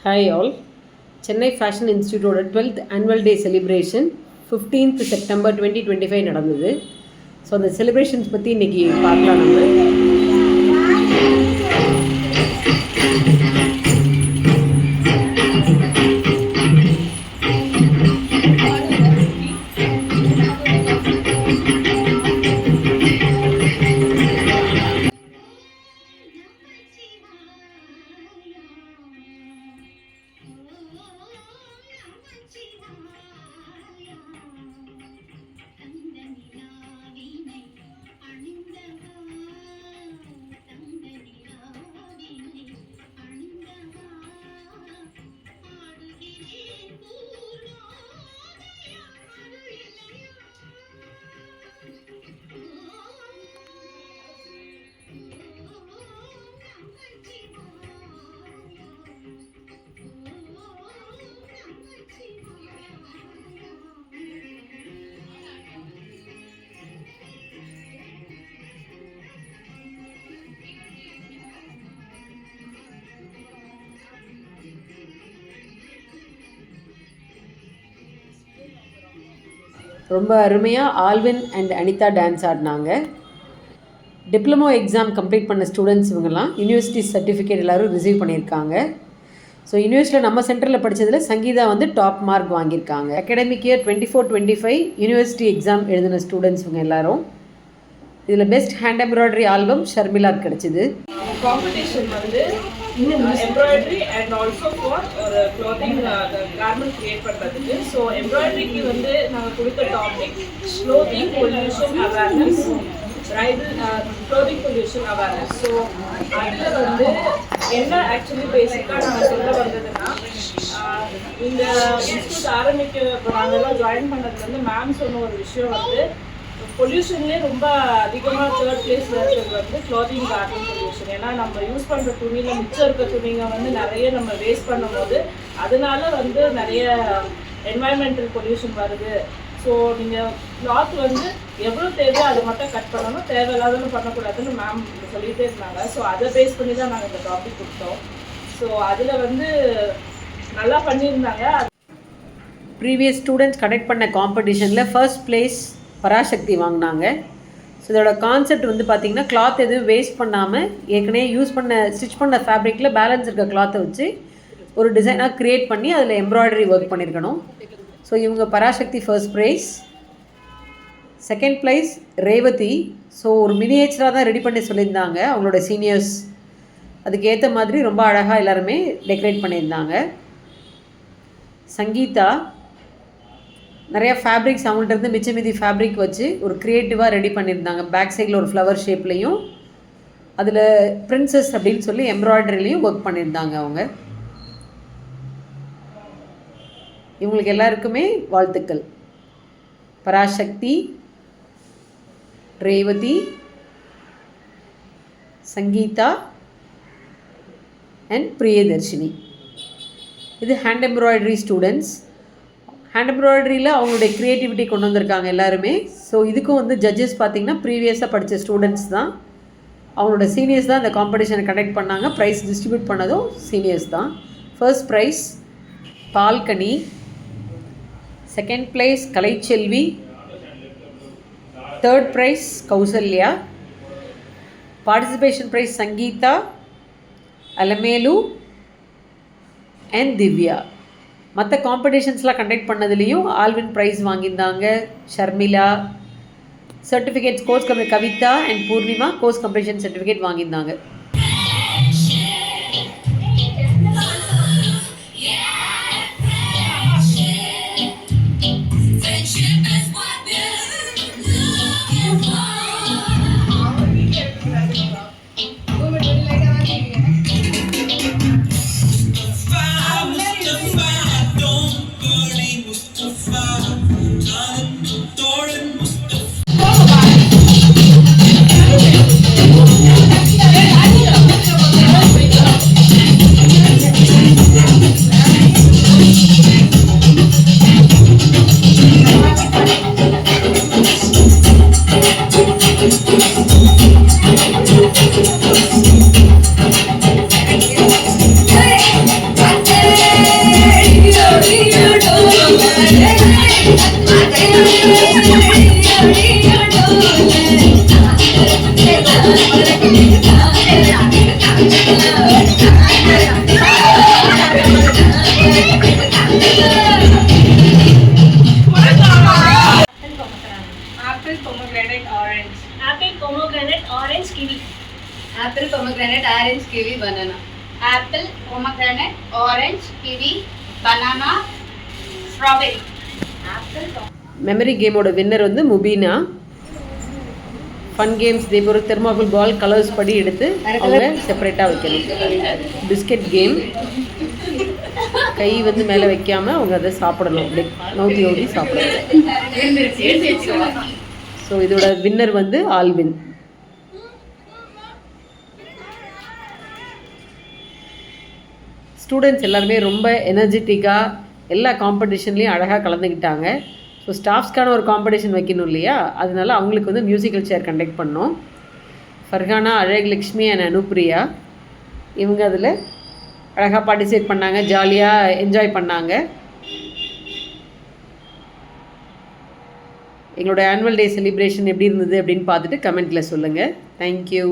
Hi all. Chennai Fashion Institute 12th Annual Day Celebration 15th September 2025 நடந்தது. So அந்த celebrations பற்றி இன்றைக்கி பார்க்கலாம் நம்ம. ரொம்ப அருமையாக ஆல்வின் அண்ட் அனிதா டான்ஸ் ஆடினாங்க. டிப்ளமோ எக்ஸாம் கம்ப்ளீட் பண்ண ஸ்டூடெண்ட்ஸ் இவங்கெல்லாம் யூனிவர்சிட்டி சர்டிஃபிகேட் எல்லோரும் ரிசீவ் பண்ணியிருக்காங்க. ஸோ யூனிவர்சிட்டியில் நம்ம சென்டரில் படித்ததில் சங்கீதா வந்து டாப் மார்க் வாங்கியிருக்காங்க. அகாடமிக் இயர் 24-25 யூனிவர்சிட்டி எக்ஸாம் எழுதின ஸ்டூடெண்ட்ஸ் இவங்க எல்லாரும். இதில் பெஸ்ட் ஹேண்ட் எம்ப்ராய்டரி ஆல்பம் ஷர்மிலாக்கு கிடச்சிது. காம்படிஷன் வந்து எம்ப்ராய்டரி அண்ட் ஆல்சோ ஃபார் ஒரு க்ளோத்திங் கார்மெண்ட் கிரியேட் பண்ணுறதுக்கு. ஸோ எம்ப்ராய்டரிக்கு வந்து நாங்கள் கொடுத்த டாபிக் க்ளோத்திங் பொல்யூஷன் அவேர்னஸ், ரைடல் க்ளோத்திங் பொல்யூஷன் அவேர்னஸ். ஸோ அதில் வந்து என்ன ஆக்சுவலி பேசிக்காக நாங்கள் சொல்ல வந்ததுன்னா, இந்த இன்ஸ்டியூட் ஆரம்பிக்க நாங்கள்லாம் ஜாயின் பண்ணது வந்து மேம் சொன்ன ஒரு விஷயம் வந்து பொல்யூஷன்லேயே ரொம்ப அதிகமாக 3rd பிளேஸில் இருக்கிறது வந்து க்ளாத்திங் கார்டன் பொல்யூஷன். ஏன்னா நம்ம யூஸ் பண்ணுற துணியில் மிச்சம் இருக்க துணிங்க வந்து நிறைய நம்ம வேஸ்ட் பண்ணும்போது அதனால வந்து நிறைய என்வாயன்மெண்டல் பொல்யூஷன் வருது. ஸோ நீங்கள் கிளாத் வந்து எவ்வளோ தேவையோ அதை மட்டும் கட் பண்ணணும், தேவையில்லாதன்னு பண்ணக்கூடாதுன்னு மேம் சொல்லிகிட்டே இருந்தாங்க. ஸோ அதை பேஸ் பண்ணி தான் நாங்கள் இந்த டாபிக் கொடுத்தோம். ஸோ அதில் வந்து நல்லா பண்ணியிருந்தாங்க. ப்ரீவியஸ் ஸ்டூடெண்ட்ஸ் கண்டக்ட் பண்ண காம்படிஷனில் ஃபர்ஸ்ட் பிளேஸ் பராசக்தி வாங்கினாங்க. ஸோ இதோட கான்செப்ட் வந்து பார்த்திங்கன்னா, கிளாத் எதுவும் வேஸ்ட் பண்ணாமல் ஏற்கனவே யூஸ் பண்ண ஸ்டிச் பண்ண ஃபேப்ரிக்கில் பேலன்ஸ் இருக்க கிளாத்தை வச்சு ஒரு டிசைனாக க்ரியேட் பண்ணி அதில் எம்ப்ராய்டரி ஒர்க் பண்ணியிருக்கணும். ஸோ இவங்க Parasakthi first prize. Second prize Revathi. So ஒரு மினியேச்சராக தான் ரெடி பண்ணி சொல்லியிருந்தாங்க அவங்களோட சீனியர்ஸ். அதுக்கு ஏற்ற மாதிரி ரொம்ப அழகாக எல்லாருமே டெக்கரேட் பண்ணியிருந்தாங்க. சங்கீதா நிறையா ஃபேப்ரிக்ஸ் அவங்கள்ட்ட இருந்து மிச்ச மீதி ஃபேப்ரிக் வச்சு ஒரு க்ரியேட்டிவாக ரெடி பண்ணியிருந்தாங்க. பேக் சைடில் ஒரு ஃப்ளவர் ஷேப்லேயும் அதில் பிரின்சஸ் அப்படின்னு சொல்லி எம்ப்ராய்டரிலையும் ஒர்க் பண்ணியிருந்தாங்க அவங்க. இவங்களுக்கு எல்லாருக்குமே வாழ்த்துக்கள். பராசக்தி, ரேவதி, சங்கீதா அண்ட் பிரியதர்ஷினி. இது ஹேண்ட் எம்ப்ராய்டரி ஸ்டூடெண்ட்ஸ். ஹேண்ட் எம்ப்ராய்டரியில் அவங்களுடைய க்ரியேட்டிவிட்டி கொண்டு வந்திருக்காங்க எல்லாருமே. ஸோ இதுக்கும் வந்து ஜட்ஜஸ் பார்த்திங்கன்னா ப்ரீவியஸாக படித்த ஸ்டூடெண்ட்ஸ் தான். அவங்களோட சீனியர்ஸ் தான் இந்த காம்படிஷனை கண்டக்ட் பண்ணாங்க. ப்ரைஸ் டிஸ்ட்ரிபியூட் பண்ணதும் சீனியர்ஸ் தான். ஃபர்ஸ்ட் ப்ரைஸ் பால்கனி, second prize Kalaiselvi, third prize Kausalya, participation prize Sangeetha, Alamelu and Divya. மற்ற காம்படிஷன்ஸ்லாம் கண்டக்ட் பண்ணதுலேயும் ஆல்வின் ப்ரைஸ் வாங்கியிருந்தாங்க. Sharmila certificates course Kavitha and Poornima course competition certificate வாங்கியிருந்தாங்க. Thank you. pomegranate, orange, kiwi, banana. Apple, pomegranate, orange, kiwi, banana, strawberry. Apple. Memory கேமோட winner வந்து Mubeena. Fun games இதே ஒரு தெர்மாகோல் பால் colours படி எடுத்து அவங்க செப்பரேட்டாக வைக்கணும். பிஸ்கெட் கேம் கை வந்து மேலே வைக்காமல் அவங்க அதை சாப்பிடணும், அப்படி நோட்டி நோட்டி சாப்பிடணும். ஸோ இதோட வின்னர் வந்து ஆல்வின். ஸ்டூடெண்ட்ஸ் எல்லாருமே ரொம்ப எனர்ஜெட்டிக்காக எல்லா காம்படிஷன்லேயும் அழகாக கலந்துக்கிட்டாங்க. ஸோ ஸ்டாஃப்ஸ்க்கான ஒரு காம்படிஷன் வைக்கணும் இல்லையா, அதனால அவங்களுக்கு வந்து மியூசிக்கல் சேர் கண்டக்ட் பண்ணோம். ஃபர்ஹானா, அழகுலக்ஷ்மி அண்ட் அனுப்ரியா இவங்க அதில் அழகாக பார்ட்டிசிபேட் பண்ணாங்க, ஜாலியாக என்ஜாய் பண்ணாங்க. எங்களோட ஆனுவல் டே செலிப்ரேஷன் எப்படி இருந்தது அப்படின்னு பார்த்துட்டு கமெண்ட்டில் சொல்லுங்கள். தேங்க்யூ.